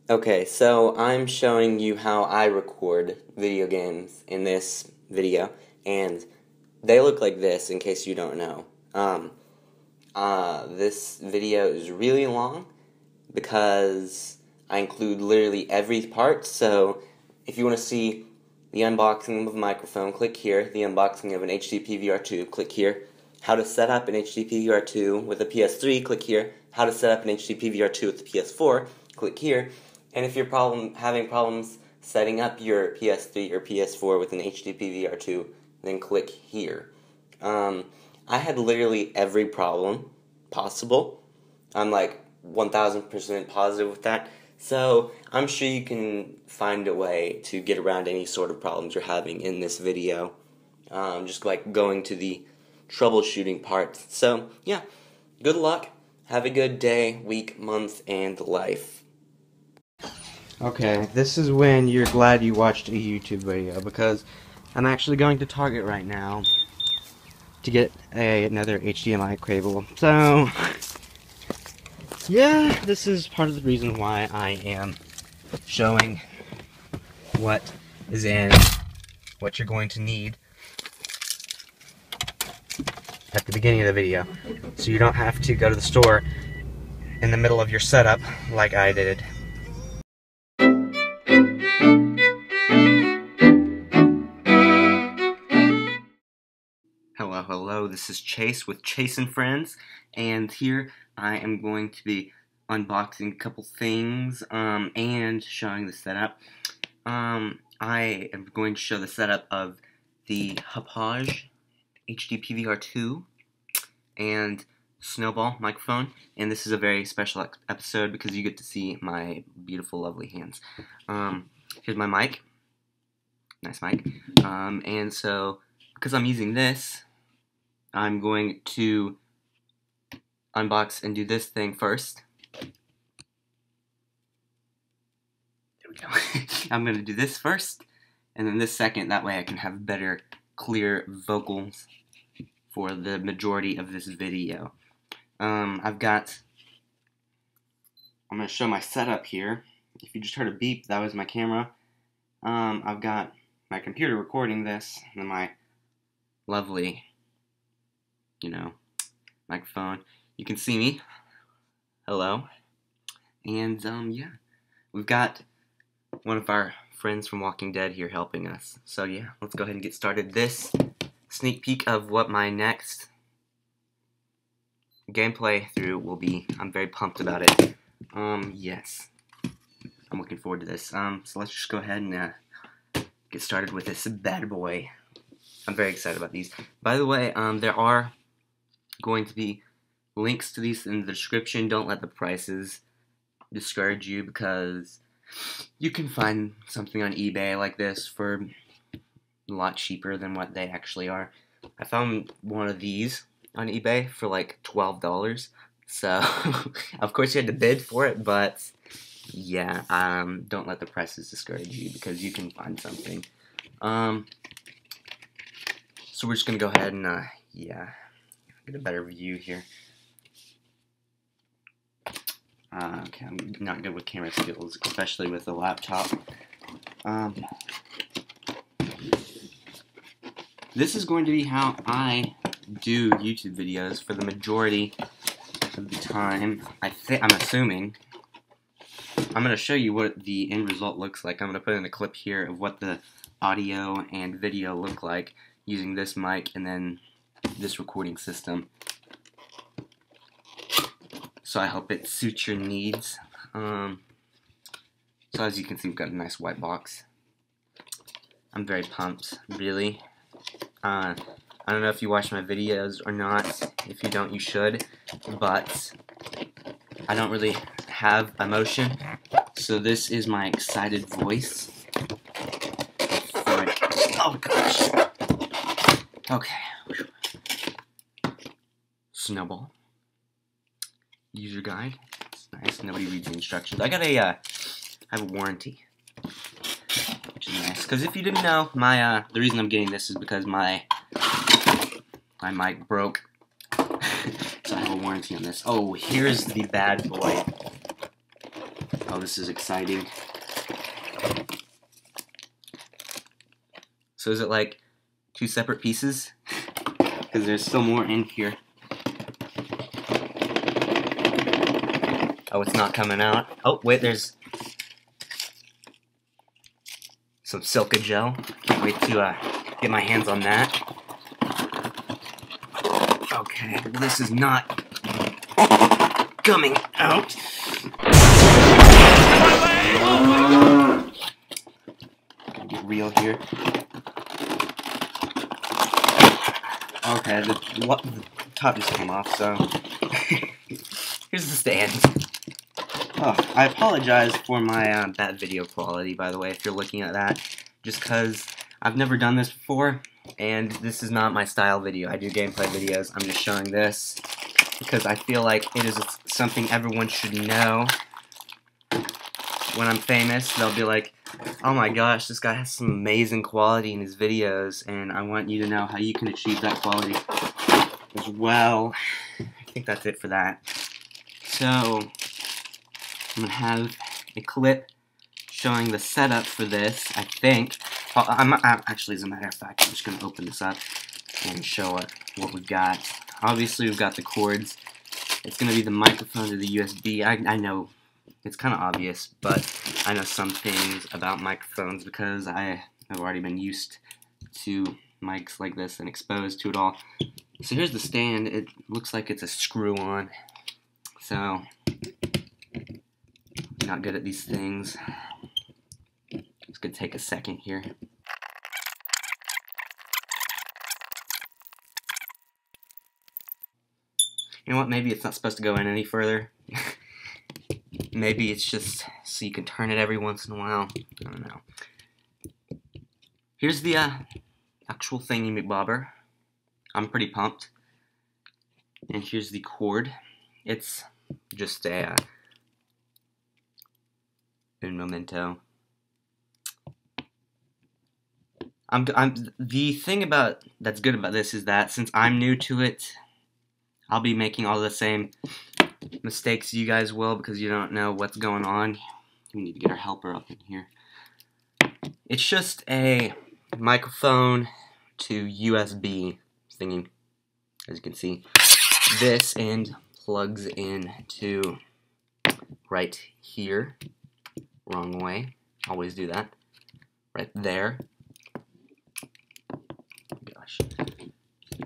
Okay, so I'm showing you how I record video games in this video, and they look like this in case you don't know. This video is really long because I include literally every part, so if you want to see the unboxing of a microphone, click here. The unboxing of an HD PVR2, click here. How to set up an HD PVR2 with a PS3, click here. How to set up an HD PVR2 with the PS4, click here. And if you're having problems setting up your PS3 or PS4 with an HD PVR2, then click here. I had literally every problem possible. I'm like 1000% positive with that. So I'm sure you can find a way to get around any sort of problems you're having in this video. Just like going to the troubleshooting part. So yeah, good luck. Have a good day, week, month, and life. Okay, this is when you're glad you watched a YouTube video, because I'm actually going to Target right now to get another HDMI cable. So yeah, this is part of the reason why I am showing what is in what you're going to need at the beginning of the video, so you don't have to go to the store in the middle of your setup like I did. Hello, this is Chase with Chase and Friends, and here I am going to be unboxing a couple things and showing the setup. I am going to show the setup of the Hauppauge HD PVR2 and Snowball microphone, and this is a very special episode because you get to see my beautiful, lovely hands. Here's my mic, nice mic, and so because I'm using this, I'm going to unbox and do this thing first. There we go. I'm going to do this first, and then this second, that way I can have better, clear vocals for the majority of this video. I'm going to show my setup here. If you just heard a beep, that was my camera. I've got my computer recording this, and then my lovely, microphone. You can see me. Hello. And, yeah. We've got one of our friends from Walking Dead here helping us. So, yeah, let's go ahead and get started. This sneak peek of what my next gameplay through will be. I'm very pumped about it. Yes. I'm looking forward to this. So let's just go ahead and get started with this bad boy. I'm very excited about these. By the way, there are going to be links to these in the description. Don't let the prices discourage you, because you can find something on eBay like this for a lot cheaper than what they actually are. I found one of these on eBay for like $12. So, of course you had to bid for it, but yeah, don't let the prices discourage you, because you can find something. So we're just gonna go ahead and, yeah, get a better view here. Okay, I'm not good with camera skills, especially with a laptop. This is going to be how I do YouTube videos for the majority of the time. I'm assuming. I'm going to show you what the end result looks like. I'm going to put in a clip here of what the audio and video look like using this mic and then this recording system. So I hope it suits your needs. So as you can see, we've got a nice white box. I'm very pumped, really. I don't know if you watch my videos or not. If you don't, you should. But I don't really have emotion, so this is my excited voice. Oh gosh. Okay. Snowball. User guide. It's nice. Nobody reads the instructions. I have a warranty, which is nice. Because if you didn't know, the reason I'm getting this is because my mic broke. So I have a warranty on this. Oh, here's the bad boy. Oh, this is exciting. So is it like 2 separate pieces? Because there's still more in here. Oh, it's not coming out. Oh, wait, there's some Silica gel. Can't wait to get my hands on that. Okay, well, this is not coming out. Gotta get real here. Okay, the top just came off, so here's the stand. Oh, I apologize for my bad video quality, by the way, if you're looking at that, just because I've never done this before, and this is not my style video. I do gameplay videos. I'm just showing this because I feel like it is something everyone should know. When I'm famous, they'll be like, oh my gosh, this guy has some amazing quality in his videos, and I want you to know how you can achieve that quality as well. I think that's it for that. So, I'm going to have a clip showing the setup for this, I think. Well, actually, as a matter of fact, I'm just going to open this up and show what we've got. Obviously, we've got the cords. It's going to be the microphone to the USB. I know it's kind of obvious, but I know some things about microphones because I have already been used to mics like this and exposed to it all. So here's the stand. It looks like it's a screw-on. So, not good at these things. It's going to take a second here. You know what, maybe it's not supposed to go in any further. Maybe it's just so you can turn it every once in a while. I don't know. Here's the actual thingy McBobber. I'm pretty pumped. And here's the cord. It's just a un momento. The thing that's good about this is that since I'm new to it, I'll be making all the same mistakes you guys will because you don't know what's going on. We need to get our helper up in here. It's just a microphone to USB thingy, as you can see. This end plugs in to right here. Wrong way. Always do that. Right there. Gosh.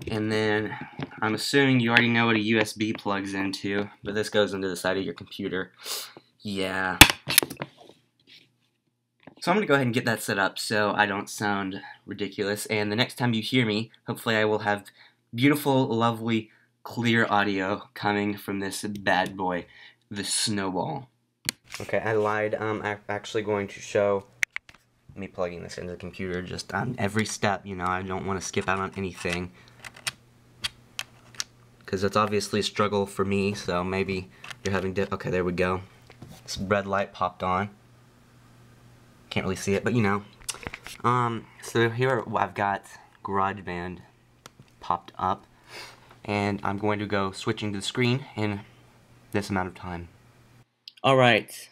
And then I'm assuming you already know what a USB plugs into, but this goes into the side of your computer. Yeah. So I'm going to go ahead and get that set up so I don't sound ridiculous, and the next time you hear me, hopefully I will have beautiful, lovely, clear audio coming from this bad boy, the Snowball. Okay, I lied. I'm actually going to show me plugging this into the computer just on every step, you know. I don't want to skip out on anything, because it's obviously a struggle for me, so maybe you're having okay, there we go. This red light popped on. Can't really see it, but you know. So here I've got GarageBand popped up, and I'm going to go switching to the screen in this amount of time. Alright,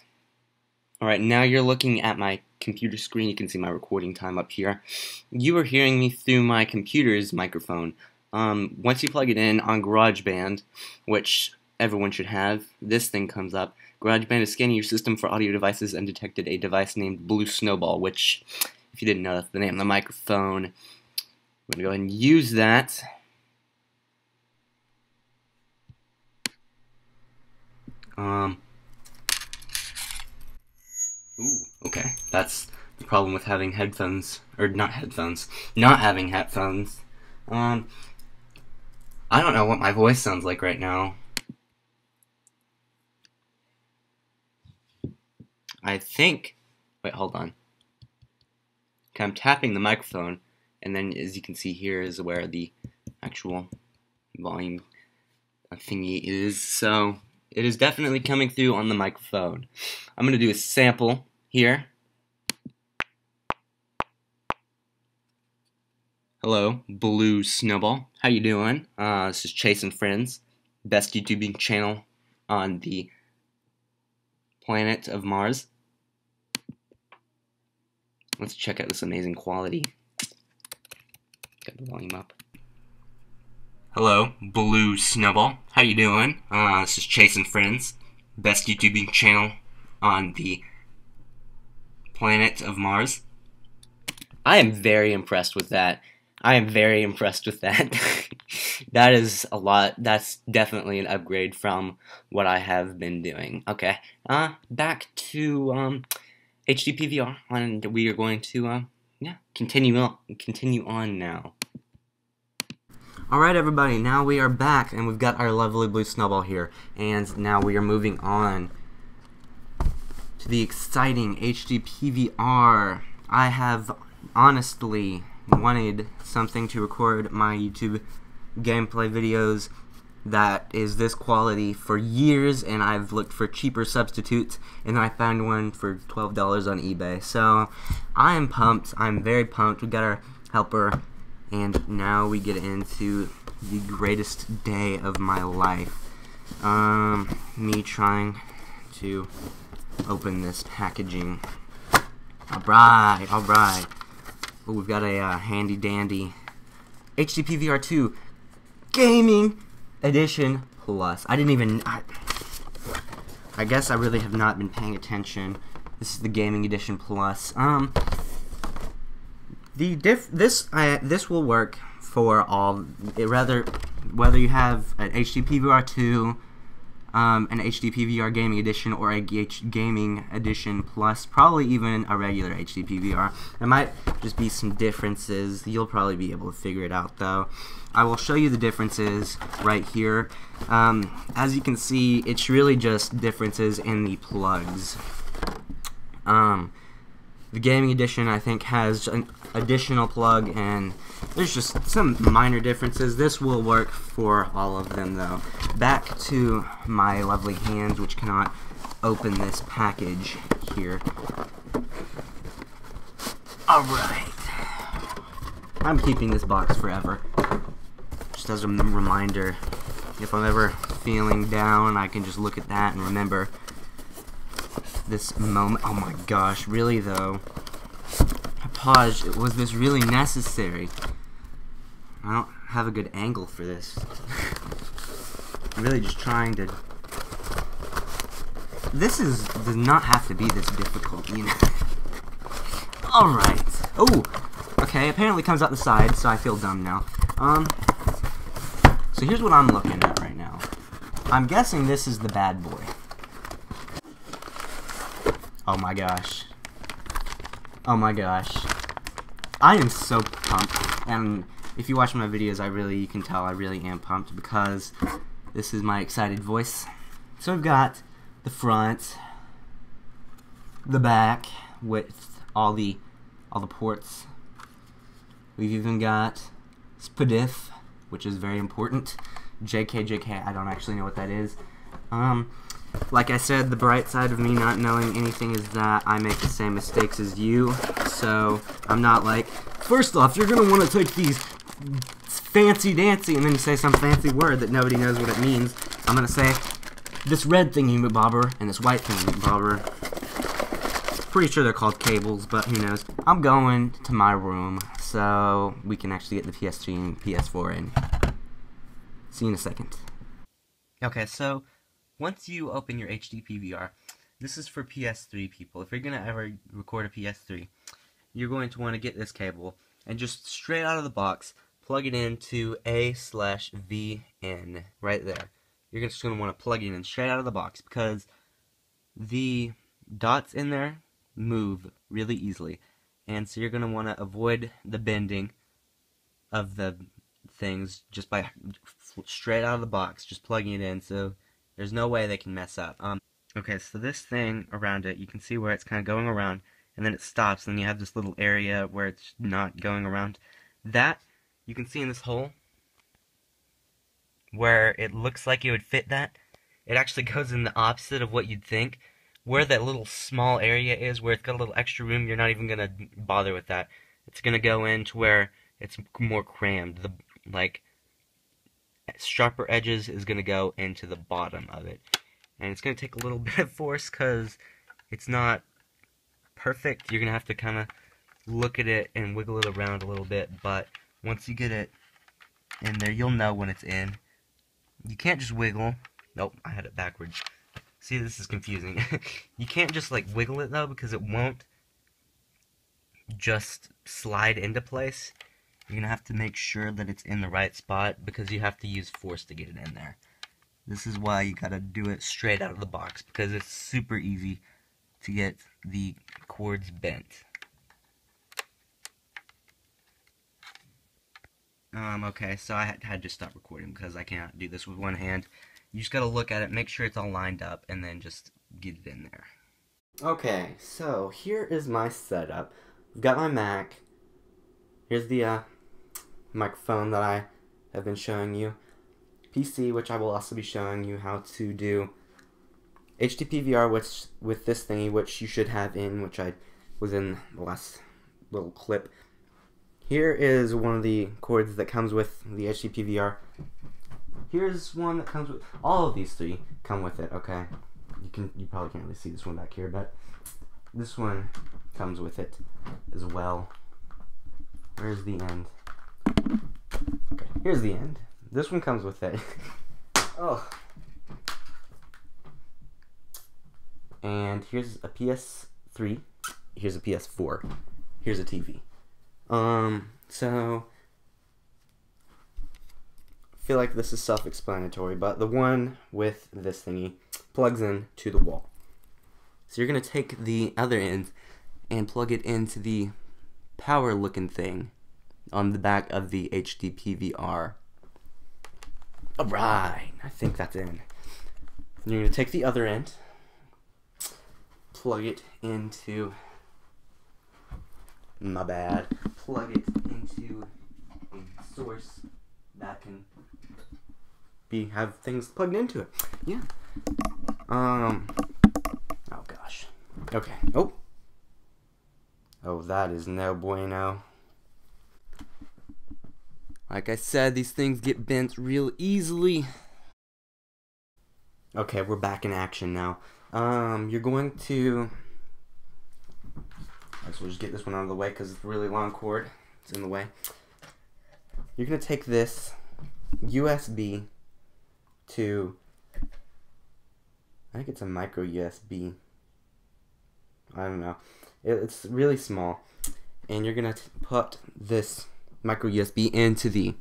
now you're looking at my computer screen. You can see my recording time up here. You are hearing me through my computer's microphone. Once you plug it in on GarageBand, which everyone should have, this thing comes up. GarageBand is scanning your system for audio devices and detected a device named Blue Snowball, which, if you didn't know, that's the name of the microphone. I'm going to go ahead and use that. Ooh, okay. That's the problem with having headphones, or not headphones, not having headphones. I don't know what my voice sounds like right now. I think, wait, hold on. Okay, I'm tapping the microphone, and then as you can see here is where the actual volume thingy is, so it is definitely coming through on the microphone. I'm going to do a sample here. Hello, Blue Snowball. How you doing? This is Chase and Friends, best YouTubing channel on the planet of Mars. Let's check out this amazing quality. Got the volume up. Hello, Blue Snowball. How you doing? This is Chase and Friends, best YouTubing channel on the planet of Mars. I am very impressed with that. That is a lot. That's definitely an upgrade from what I have been doing. Okay, back to HD PVR, and we are going to continue on now. Alright everybody, now we are back, and we've got our lovely Blue Snowball here, and now we are moving on to the exciting HD PVR. I have honestly wanted something to record my YouTube gameplay videos that is this quality for years, and I've looked for cheaper substitutes, and then I found one for $12 on eBay. So I am pumped. I'm very pumped. We got our helper, and now we get into the greatest day of my life. Me trying to open this packaging. Alright. Oh, we've got a handy dandy HD PVR 2 Gaming Edition Plus. I guess I really have not been paying attention. This is the Gaming Edition Plus. This will work for all, whether you have an HD PVR 2, an HD PVR Gaming Edition, or a Gaming Edition Plus, probably even a regular HD PVR. There might just be some differences. You'll probably be able to figure it out, though. I will show you the differences right here. As you can see, it's really just differences in the plugs. The Gaming Edition, I think, has an additional plug, and there's just some minor differences. This will work for all of them, though. Back to my lovely hands, which cannot open this package here. Alright. I'm keeping this box forever. Just as a reminder, if I'm ever feeling down, I can just look at that and remember this moment. Oh my gosh, really though? Pause. Was this really necessary? I don't have a good angle for this. I'm really just trying to. Does not have to be this difficult, you know. Alright. Oh! Okay, apparently it comes out the side, so I feel dumb now. So here's what I'm looking at right now. I'm guessing this is the bad boy. Oh my gosh. Oh my gosh. I am so pumped. And if you watch my videos, you can tell I really am pumped, because this is my excited voice. So we've got the front, the back with all the ports. We've even got SPDIF, which is very important. JK, I don't actually know what that is. Like I said, the bright side of me not knowing anything is that I make the same mistakes as you. So I'm not like, first off, you're gonna want to take these fancy dancy, and then you say some fancy word that nobody knows what it means. I'm gonna say this red thingy bobber and this white thingy bobber. Pretty sure they're called cables, but who knows. I'm going to my room so we can actually get the PS3 and PS4 in. See you in a second. Okay, so once you open your HD PVR, this is for PS3 people. If you're going to ever record a PS3, you're going to want to get this cable and just straight out of the box, plug it into A/VN right there. You're just going to want to plug it in straight out of the box, because the dots in there move really easily. And so you're going to want to avoid the bending of the things just by straight out of the box, just plugging it in, so there's no way they can mess up. Okay, so this thing around it, you can see where it's kind of going around, and then it stops, and then you have this little area where it's not going around. That, you can see in this hole, where it looks like it would fit that, it actually goes in the opposite of what you'd think. Where that little small area is, where it's got a little extra room, you're not even going to bother with that. It's going to go into where it's more crammed. The, like, sharper edges is going to go into the bottom of it. and it's going to take a little bit of force because it's not perfect. You're going to have to kind of look at it and wiggle it around a little bit, but once you get it in there, you'll know when it's in. You can't just wiggle. Nope, I had it backwards. See, this is confusing. You can't just like wiggle it though, because it won't just slide into place. You're going to have to make sure that it's in the right spot, because you have to use force to get it in there. This is why you gotta do it straight out of the box, because it's super easy to get the cords bent. Okay, so I had to stop recording because I cannot do this with one hand. You just gotta look at it, make sure it's all lined up, and then just get it in there. Okay, so here is my setup. I've got my Mac. Here's the microphone that I have been showing you. PC, which I will also be showing you how to do. HD PVR, which with this thingy, which you should have in, which I was in the last little clip. Here is one of the cords that comes with the HD PVR. Here's one that comes with, all of these three come with it, okay? You probably can't really see this one back here, but this one comes with it as well. Where's the end? Okay, here's the end. This one comes with it. Oh. And here's a PS3. Here's a PS4. Here's a TV. So I feel like this is self-explanatory, but the one with this thingy plugs in to the wall. So you're gonna take the other end and plug it into the power looking thing on the back of the HD PVR. Alright, I think that's in. And you're gonna take the other end, plug it into, my bad, plug it into a source that can have things plugged into it. Yeah. Oh gosh. Okay. Oh, that is no bueno. Like I said, these things get bent real easily. Okay, we're back in action now. You're going to, I guess we'll just get this one out of the way because it's a really long cord. It's in the way. You're going to take this USB to, I think it's a micro USB. I don't know. It's really small. And you're going to put this micro USB into the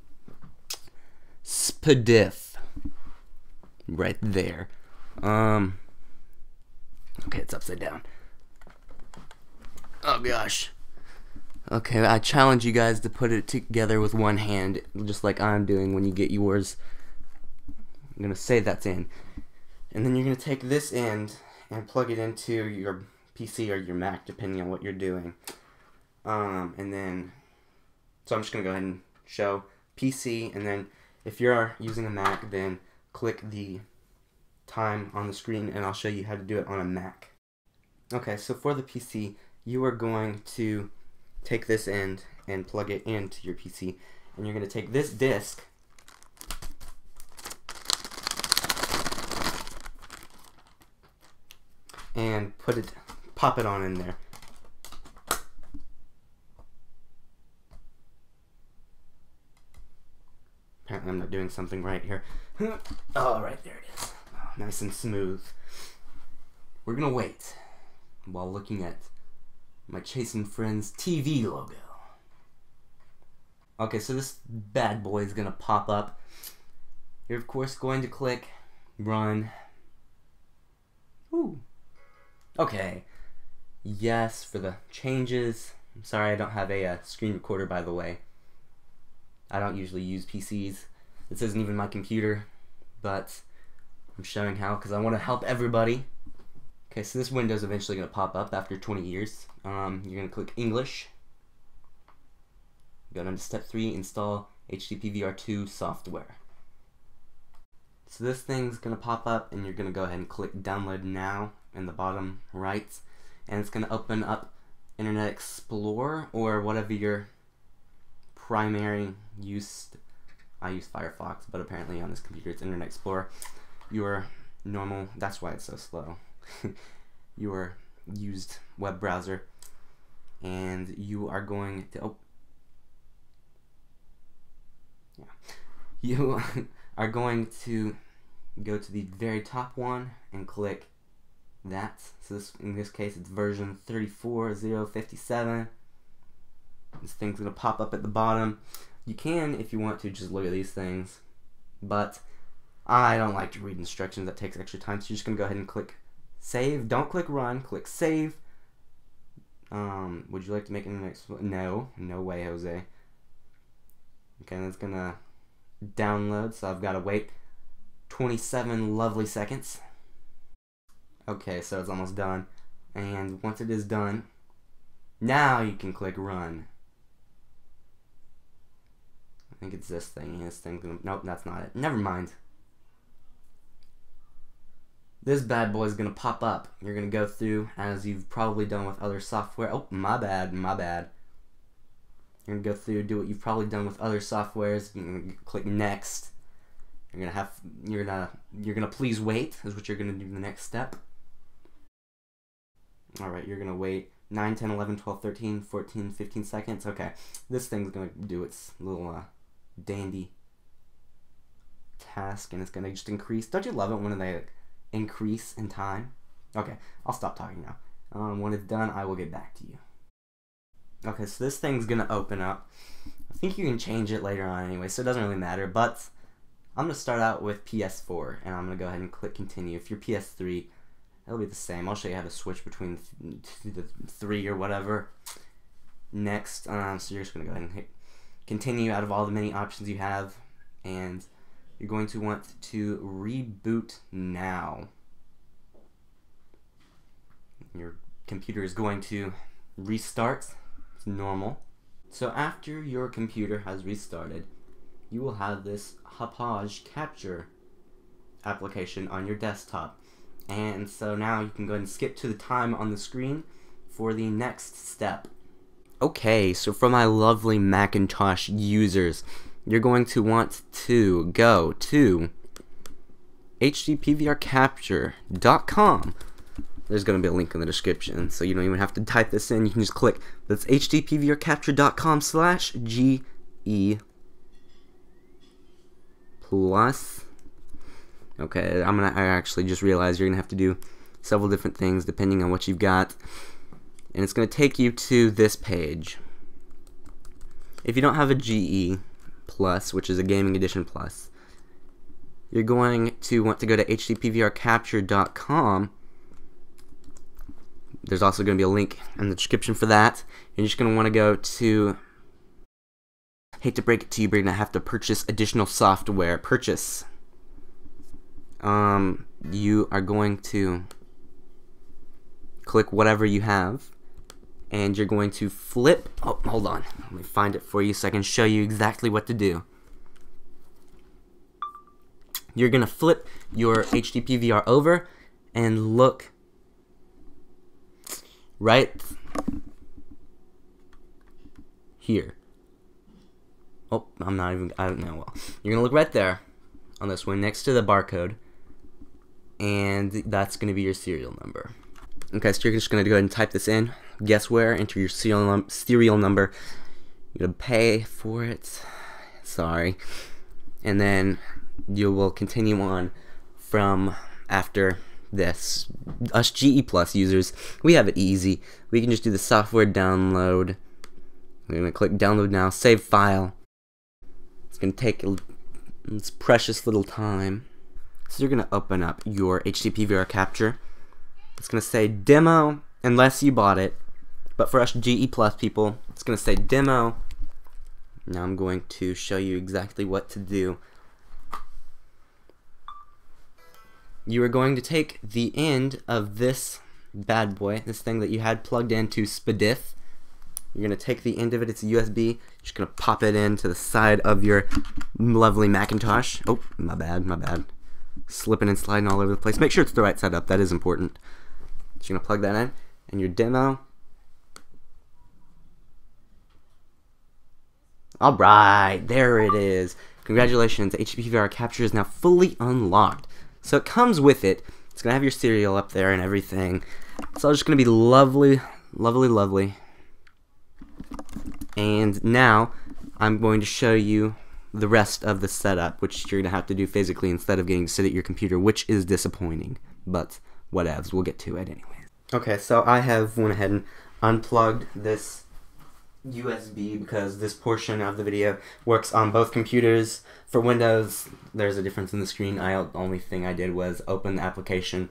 SPDIF right there. Okay, it's upside down. Oh gosh. Okay, I challenge you guys to put it together with one hand, just like I'm doing when you get yours. I'm gonna say that's in. And then you're gonna take this end and plug it into your PC or your Mac, depending on what you're doing. And then, so I'm just gonna go ahead and show PC, and then if you're using a Mac, then click the time on the screen and I'll show you how to do it on a Mac. Okay, so for the PC, you are going to take this end and plug it into your PC, and you're going to take this disc and pop it on in there. Apparently I'm not doing something right here. Oh, right there it is. Oh, nice and smooth. We're gonna wait while looking at my Chasing Friends TV logo. Okay, so this bad boy is gonna pop up. You're of course going to click run. Ooh. Okay. Yes for the changes. I'm sorry I don't have a screen recorder, by the way. I don't usually use PCs. This isn't even my computer, but I'm showing how because I want to help everybody. Okay, so this window is eventually going to pop up after 20 years. You're going to click English. Go down to step 3, install HD PVR2 software. So this thing's going to pop up, and you're going to go ahead and click download now in the bottom right, and it's going to open up Internet Explorer or whatever your primary use. I use Firefox, but apparently on this computer it's Internet Explorer. Your normal. That's why it's so slow. Your used web browser, and you are going to you are going to go to the very top one and click that. So in this case it's version 34057. This thing's gonna pop up at the bottom. You can, if you want to, just look at these things, but I don't like to read instructions. That takes extra time, so you're just gonna go ahead and click save. Don't click run, click save. Would you like to make an next? No way, Jose. Okay, and it's gonna download, so I've got to wait 27 lovely seconds. Okay, so it's almost done, and once it is done, now you can click run. I think it's this thing. This thing's gonna, nope, that's not it. Never mind. This bad boy is gonna pop up. You're gonna go through, as you've probably done with other software. Oh, my bad. You're gonna go through, do what you've probably done with other softwares. You're gonna click next. You're gonna please wait, is what you're gonna do in the next step. Alright, you're gonna wait 9, 10, 11, 12, 13, 14, 15 seconds. Okay, this thing's gonna do its little dandy task, and it's gonna just increase. Don't you love it when they increase in time? Okay, I'll stop talking now. When it's done, I will get back to you. Okay, so this thing's gonna open up. I think you can change it later on anyway, so it doesn't really matter, but I'm gonna start out with PS4, and I'm gonna go ahead and click continue. If you're PS3, it'll be the same. I'll show you how to switch between the 3 or whatever. Next, so you're just gonna go ahead and hit continue out of all the many options you have, and you're going to want to reboot now. Your computer is going to restart. It's normal. So after your computer has restarted, you will have this Untitled Chapter application on your desktop. And so now you can go ahead and skip to the time on the screen for the next step. Okay, so for my lovely Macintosh users, you're going to want to go to hdpvrcapture.com. There's going to be a link in the description, so you don't even have to type this in. You can just click. That's hdpvrcapture.com/GE plus. Okay, I actually just realized you're gonna have to do several different things depending on what you've got, and it's gonna take you to this page. If you don't have a GE plus, which is a gaming edition plus, you're going to want to go to hdpvrcapture.com. There's also going to be a link in the description for that. You're just going to want to go to, hate to break it to you, but you're going to have to purchase additional software. Purchase. You are going to click whatever you have, and you're going to flip. Oh, hold on. Let me find it for you so I can show you exactly what to do. You're going to flip your HDPVR over and look right here. Oh, I don't know. Well, you're going to look right there on this one next to the barcode, and that's going to be your serial number. Okay, so you're just going to go ahead and type this in. Guess where? Enter your serial number. You're going to pay for it. Sorry. And then you will continue on from after this. Us GE Plus users, we have it easy. We can just do the software download. We're going to click download now, save file. It's going to take its precious little time. So you're going to open up your HDPVR capture. It's going to say demo unless you bought it, but for us GE Plus people, it's going to say demo. Now I'm going to show you exactly what to do. You are going to take the end of this bad boy, this thing that you had plugged into SPDIF. You're going to take the end of it, it's a USB, just going to pop it into the side of your lovely Macintosh. Oh, my bad. Slipping and sliding all over the place. Make sure it's the right side up, that is important. So you're going to plug that in, and your demo. Alright, there it is. Congratulations, HDPVR capture is now fully unlocked. So it comes with it. It's going to have your cereal up there and everything. It's all just going to be lovely, lovely, lovely. And now I'm going to show you the rest of the setup, which you're going to have to do physically instead of getting to sit at your computer, which is disappointing. But whatevs, we'll get to it anyways. Okay, so I have went ahead and unplugged this USB because this portion of the video works on both computers. For Windows, there's a difference in the screen. The only thing I did was open the application.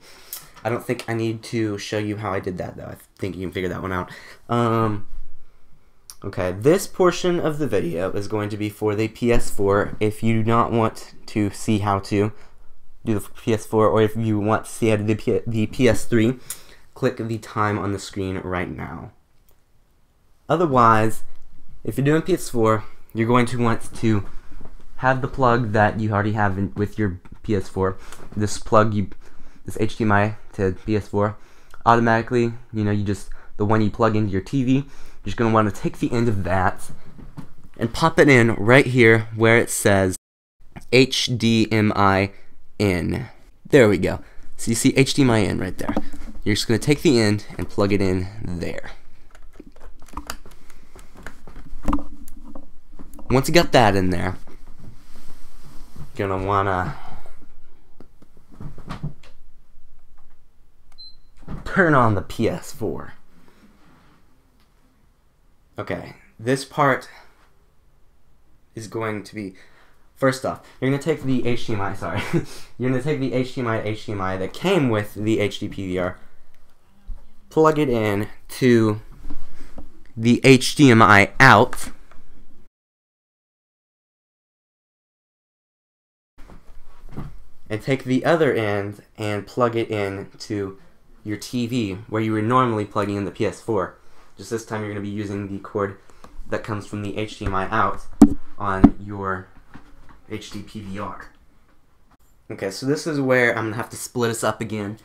I don't think I need to show you how I did that, though. I think you can figure that one out. Okay, this portion of the video is going to be for the PS4. If you do not want to see how to do the PS4, or if you want to see how to do the PS3, click the time on the screen right now. Otherwise, if you're doing PS4, you're going to want to have the plug that you already have with your PS4. This plug, this HDMI to PS4, automatically, the one you plug into your TV, you're just going to want to take the end of that and pop it in right here where it says HDMI in. There we go. So you see HDMI in right there. You're just going to take the end and plug it in there. Once you got that in there, you're going to want to turn on the PS4. Okay, this part is going to be, first off, you're going to take the HDMI, you're going to take the HDMI that came with the HD PVR, plug it in to the HDMI out, and take the other end and plug it in to your TV where you were normally plugging in the PS4. Just this time you're going to be using the cord that comes from the HDMI out on your HD PVR. Okay, so this is where I'm going to have to split us up again,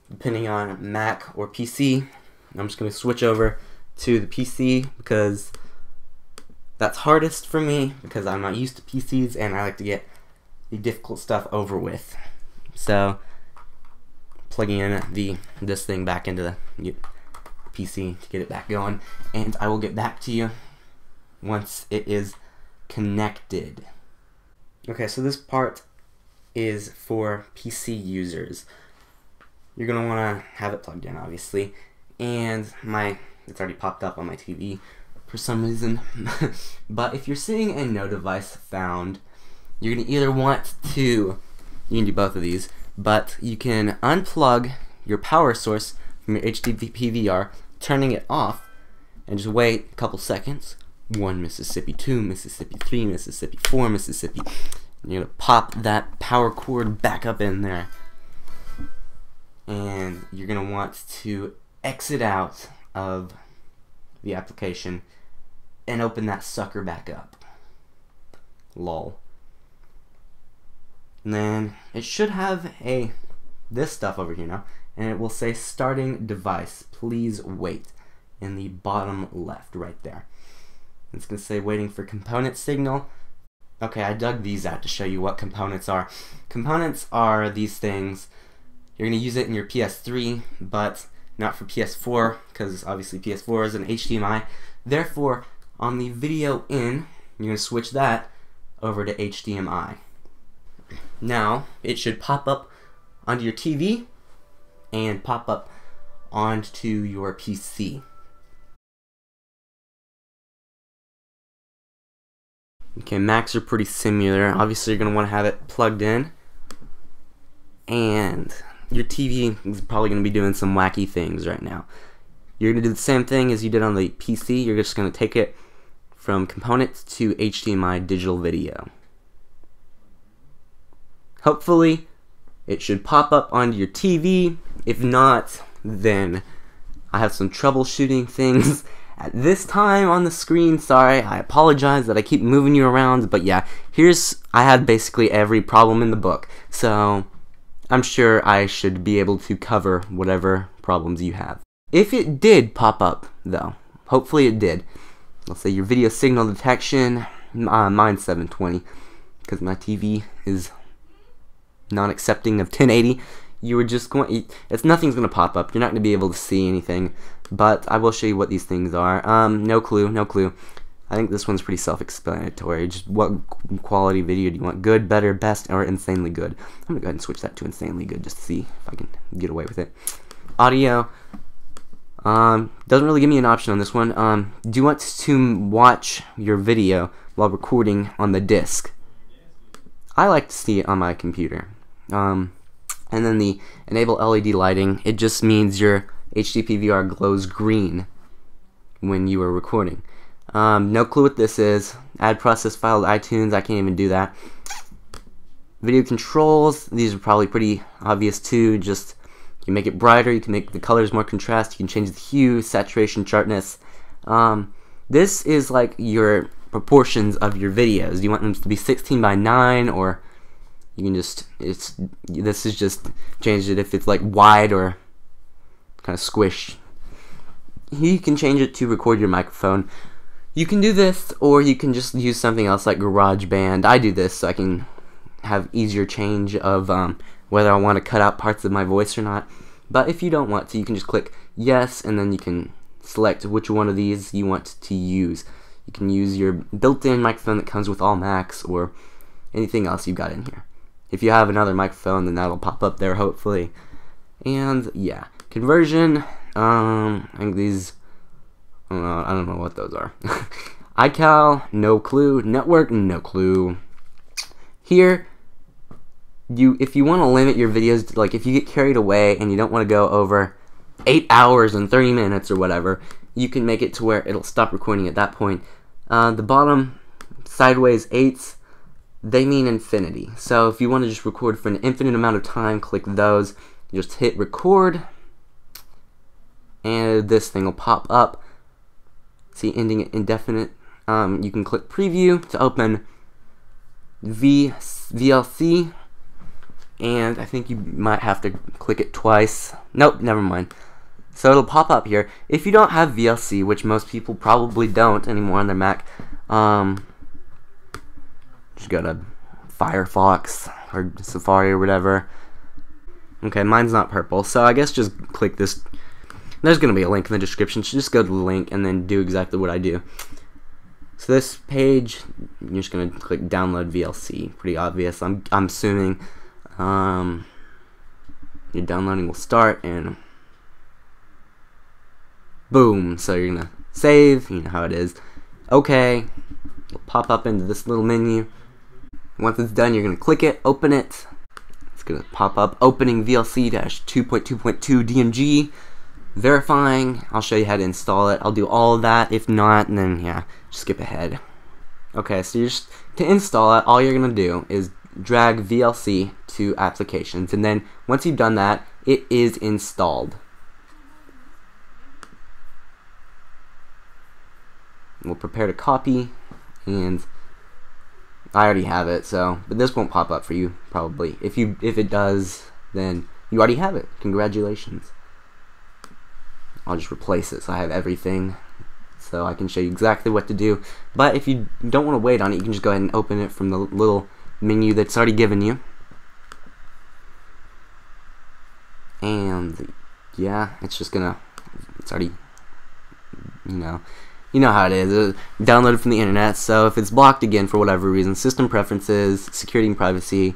depending on Mac or PC. I'm just going to switch over to the PC because that's hardest for me, because I'm not used to PCs and I like to get the difficult stuff over with. So, plugging in this thing back into the PC to get it back going, and I will get back to you once it is connected. Okay, so this part is for PC users. You're going to want to have it plugged in, obviously, and it's already popped up on my TV for some reason. But if you're seeing a no device found, you're going to either want to, you can do both of these, but you can unplug your power source from your HD PVR, turning it off, and just wait a couple seconds. 1 Mississippi, 2 Mississippi, 3 Mississippi, 4 Mississippi. And you're going to pop that power cord back up in there. And you're going to want to exit out of the application and open that sucker back up. Lol. And then it should have this stuff over here now, and it will say starting device, please wait, in the bottom left right there. It's going to say waiting for component signal. Okay, I dug these out to show you what components are. Components are these things. You're going to use it in your PS3, but not for PS4, because obviously PS4 is an HDMI. Therefore, on the video in, you're going to switch that over to HDMI. Now, it should pop up onto your TV and pop up onto your PC. Okay, Macs are pretty similar. Obviously, you're going to want to have it plugged in. And your TV is probably going to be doing some wacky things right now. You're going to do the same thing as you did on the PC. You're just going to take it from components to HDMI digital video. Hopefully, it should pop up onto your TV. If not, then I have some troubleshooting things at this time on the screen. Sorry, I apologize that I keep moving you around, but yeah, I had basically every problem in the book, so I'm sure I should be able to cover whatever problems you have. If it did pop up, though, hopefully it did. Let's say your video signal detection, mine's 720, because my TV is not accepting of 1080, you were just going, nothing's going to pop up. You're not going to be able to see anything, but I will show you what these things are. No clue. I think this one's pretty self-explanatory. Just what quality video do you want? Good, better, best, or insanely good? I'm going to go ahead and switch that to insanely good just to see if I can get away with it. Audio. Doesn't really give me an option on this one. Do you want to watch your video while recording on the disc? I like to see it on my computer. And then the enable LED lighting, it just means your HD PVR glows green when you are recording. No clue what this is. Add process file to iTunes, I can't even do that. Video controls, these are probably pretty obvious too. Just you can make it brighter, you can make the colors more contrast, you can change the hue, saturation, sharpness. This is like your proportions of your videos. Do you want them to be 16:9, or you can just, this is just change it if it's like wide or kind of squished. You can change it to record your microphone. You can do this, or you can just use something else like GarageBand. I do this so I can have easier change of whether I want to cut out parts of my voice or not. But if you don't want to, you can just click yes, and then you can select which one of these you want to use. You can use your built-in microphone that comes with all Macs, or anything else you've got in here. If you have another microphone, then that'll pop up there, hopefully. And yeah, conversion. I think these, I don't know what those are. iCal, no clue. Network, no clue. Here, if you want to limit your videos, like if you get carried away and you don't want to go over 8 hours and 30 minutes or whatever, you can make it to where it'll stop recording at that point. The bottom sideways 8s, they mean infinity. So if you want to just record for an infinite amount of time, click those. Just hit record, and this thing will pop up. See, ending it indefinite. You can click preview to open VLC, and I think you might have to click it twice. Nope, never mind. So it'll pop up here. If you don't have VLC, which most people probably don't anymore on their Mac, just go to Firefox or Safari or whatever. Okay, mine's not purple, so I guess just click this. There's going to be a link in the description, so just go to the link and then do exactly what I do. So this page, you're just going to click download VLC. Pretty obvious, I'm assuming. Your downloading will start, and boom. So you're going to save, you know how it is. Okay, it'll pop up into this little menu. Once it's done, you're going to click it, open it. It's going to pop up opening VLC-2.2.2 DMG. Verifying. I'll show you how to install it. I'll do all of that. If not, then yeah, just skip ahead. Okay, so to install it, all you're going to do is drag VLC to applications, and then once you've done that, it is installed. We'll prepare to copy, and I already have it, so, but this won't pop up for you probably. If it does, then you already have it. Congratulations. I'll just replace it so I have everything, so I can show you exactly what to do. But if you don't want to wait on it, you can just go ahead and open it from the little menu that's already given you. And yeah, it's already, you know how it is. Downloaded from the internet, so if it's blocked again for whatever reason, system preferences, security and privacy,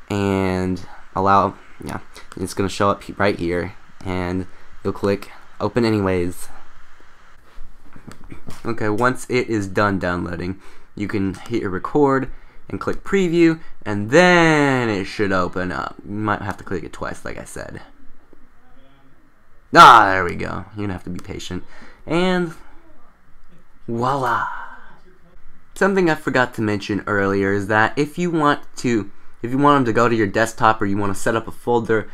and allow, yeah, it's going to show up right here, and you'll click open anyways. Okay, once it is done downloading, you can hit your record and click preview, and then it should open up. You might have to click it twice, like I said. There we go. You're gonna have to be patient. And voila! Something I forgot to mention earlier is that if you want them to go to your desktop, or you want to set up a folder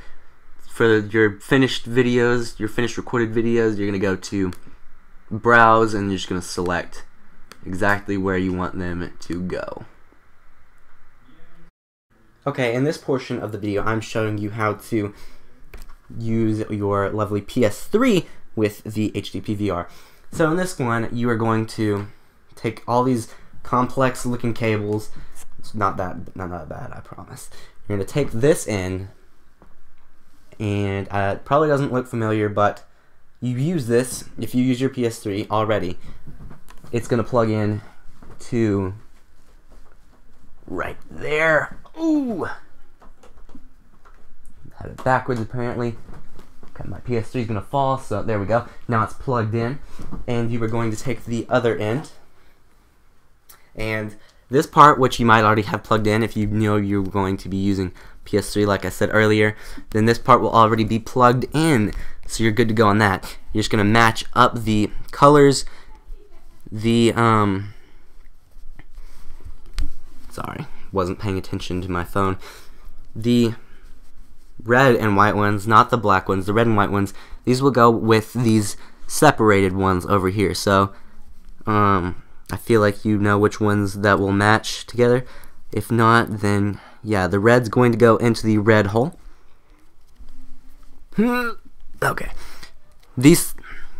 for your finished videos, your finished recorded videos, you're going to go to browse, and you're just going to select exactly where you want them to go. Okay, in this portion of the video, I'm showing you how to use your lovely PS3 with the HD PVR. So in this one, you are going to take all these complex looking cables. It's not that bad, I promise. You're going to take this in, and it probably doesn't look familiar, but you use this, if you use your PS3 already, it's going to plug in to right there. Ooh! Had it backwards apparently. Okay, my PS3 is going to fall, so there we go. Now it's plugged in, and you are going to take the other end, and this part, which you might already have plugged in if you know you're going to be using PS3 like I said earlier, then this part will already be plugged in, so you're good to go on that. You're just going to match up the colors, the, sorry, wasn't paying attention to my phone, the red and white ones, not the black ones, the red and white ones, these will go with these separated ones over here, so, I feel like you know which ones that will match together. If not, then yeah, the red's going to go into the red hole. Okay. These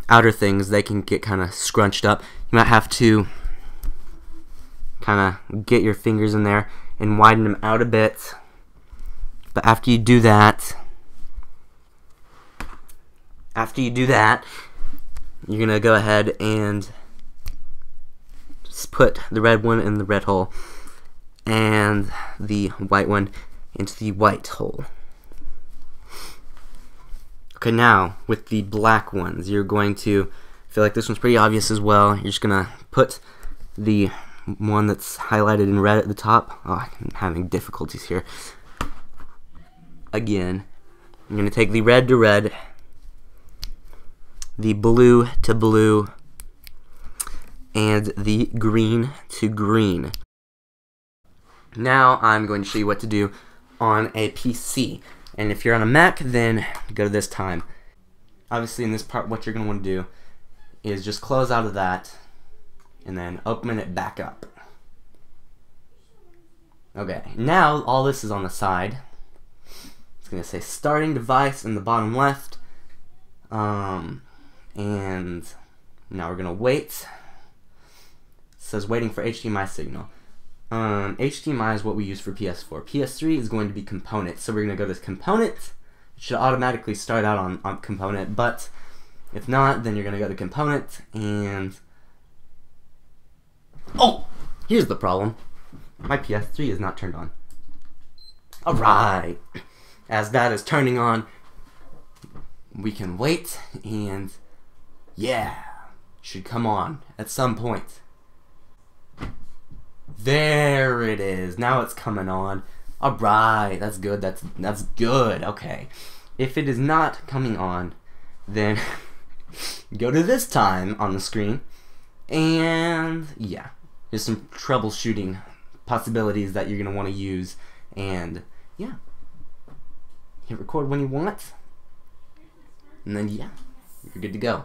outer things, they can get kind of scrunched up. You might have to kind of get your fingers in there and widen them out a bit. But after you do that, you're going to go ahead and put the red one in the red hole and the white one into the white hole. Okay, now with the black ones, you're going to, I feel like this one's pretty obvious as well, you're just going to put the one that's highlighted in red at the top. Oh, I'm having difficulties here. Again, I'm going to take the red to red, the blue to blue, and the green to green. Now I'm going to show you what to do on a PC. And if you're on a Mac, then go to this time. Obviously in this part, what you're going to want to do is just close out of that and then open it back up. Okay, now all this is on the side. It's going to say starting device in the bottom left. And now we're going to wait. It says waiting for HDMI signal. HDMI is what we use for PS4. PS3 is going to be component, so we're going to go to component. It should automatically start out on component, but if not, then you're going to go to component, and oh, here's the problem. My PS3 is not turned on. Alright, as that is turning on, we can wait, and yeah, should come on at some point. There it is. Now it's coming on. Alright, that's good. That's good. Okay. If it is not coming on, then go to this time on the screen, and yeah, there's some troubleshooting possibilities that you're going to want to use, and yeah, hit record when you want, and then yeah, you're good to go.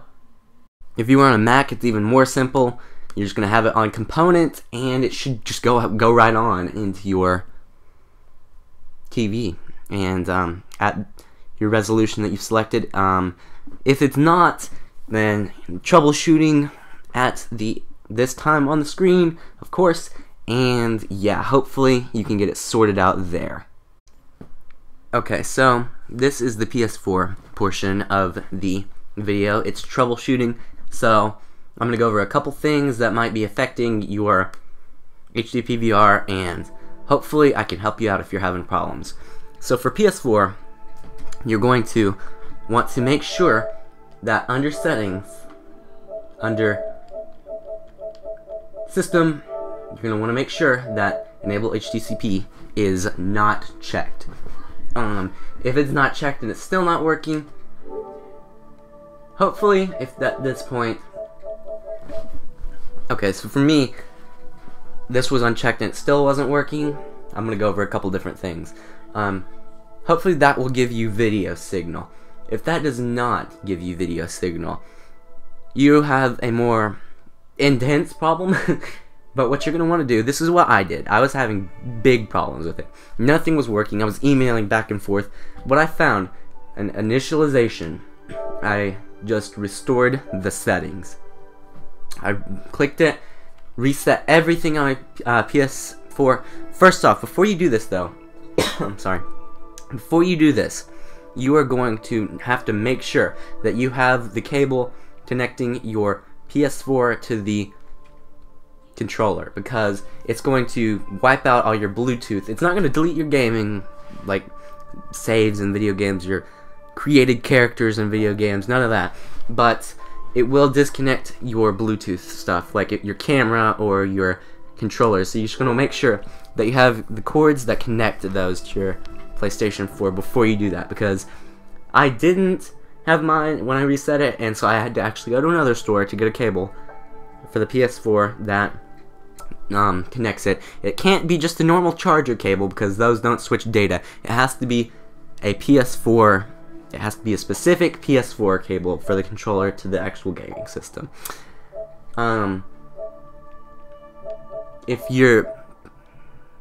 If you are on a Mac, it's even more simple. You're just going to have it on component, and it should just go right on into your TV, and at your resolution that you've selected. If it's not, then troubleshooting at this time on the screen, of course, and yeah, hopefully you can get it sorted out there. Okay, so this is the PS4 portion of the video. It's troubleshooting, so I'm going to go over a couple things that might be affecting your HD PVR, and hopefully I can help you out if you're having problems. So for PS4, you're going to want to make sure that under settings, under system, you're going to want to make sure that enable HDCP is not checked. If it's not checked and it's still not working, hopefully, if at this point, okay, so for me, this was unchecked and it still wasn't working. I'm going to go over a couple different things. Hopefully that will give you video signal. If that does not give you video signal, you have a more intense problem. But what you're going to want to do, this is what I did. I was having big problems with it. Nothing was working. I was emailing back and forth. What I found, an initialization, I just restored the settings. I clicked it, reset everything on my PS4. First off, before you do this though, I'm sorry. Before you do this, you are going to have to make sure that you have the cable connecting your PS4 to the controller, because it's going to wipe out all your Bluetooth. It's not going to delete your gaming, like saves in video games, your created characters in video games, none of that, but it will disconnect your Bluetooth stuff, like your camera or your controller. So you're just going to make sure that you have the cords that connect those to your PlayStation 4 before you do that, because I didn't have mine when I reset it, and so I had to actually go to another store to get a cable for the PS4 that connects it. It can't be just a normal charger cable, because those don't switch data. It has to be a PS4. It has to be a specific PS4 cable for the controller to the actual gaming system. If your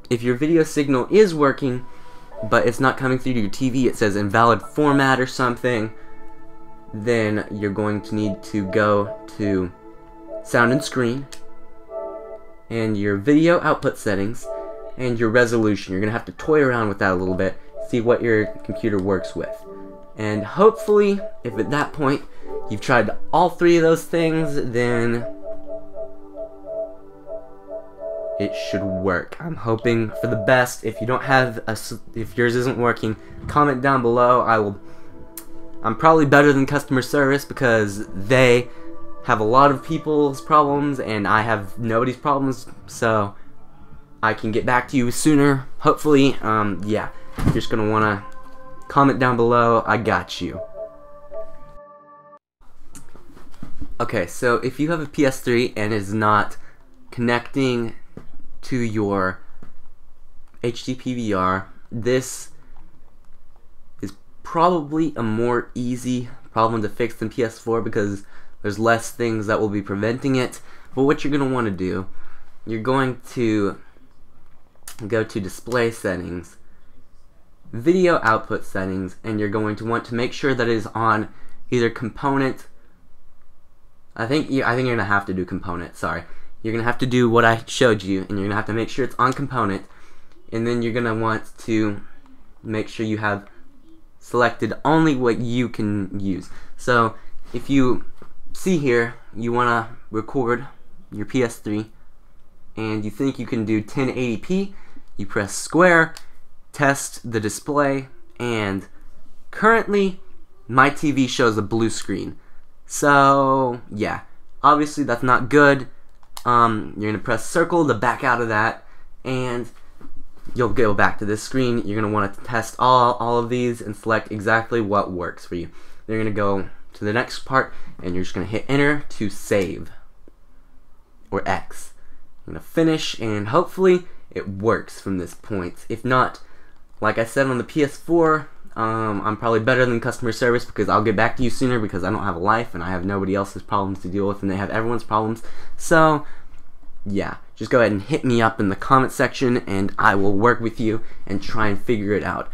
video signal is working, but it's not coming through to your TV, it says invalid format or something, then you're going to need to go to sound and screen, and your video output settings, and your resolution. You're going to have to toy around with that a little bit, see what your computer works with. And hopefully, if at that point you've tried all three of those things, then it should work. I'm hoping for the best. If you don't have if yours isn't working, comment down below. I'm probably better than customer service, because they have a lot of people's problems and I have nobody's problems, so I can get back to you sooner, hopefully. Yeah, you're just gonna wanna comment down below. I got you. Okay, so if you have a PS3 and is not connecting to your HD PVR, this is probably a more easy problem to fix than PS4, because there's less things that will be preventing it. But what you're going to want to do, you're going to go to display settings, video output settings, and you're going to want to make sure that it is on either component. I think you're going to have to do component, sorry. You're going to have to do what I showed you, and you're going to have to make sure it's on component, and then you're going to want to make sure you have selected only what you can use. So if you see here, you want to record your PS3, and you think you can do 1080p, you press square, test the display, and currently my TV shows a blue screen. So yeah, obviously that's not good. You're going to press circle to back out of that, and you'll go back to this screen. You're going to want to test all of these and select exactly what works for you. Then you're going to go to the next part, and you're just going to hit enter to save, or X. I'm going to finish, and hopefully it works from this point. If not, like I said on the PS4, I'm probably better than customer service, because I'll get back to you sooner, because I don't have a life and I have nobody else's problems to deal with, and they have everyone's problems. So yeah, just go ahead and hit me up in the comment section, and I will work with you and try and figure it out.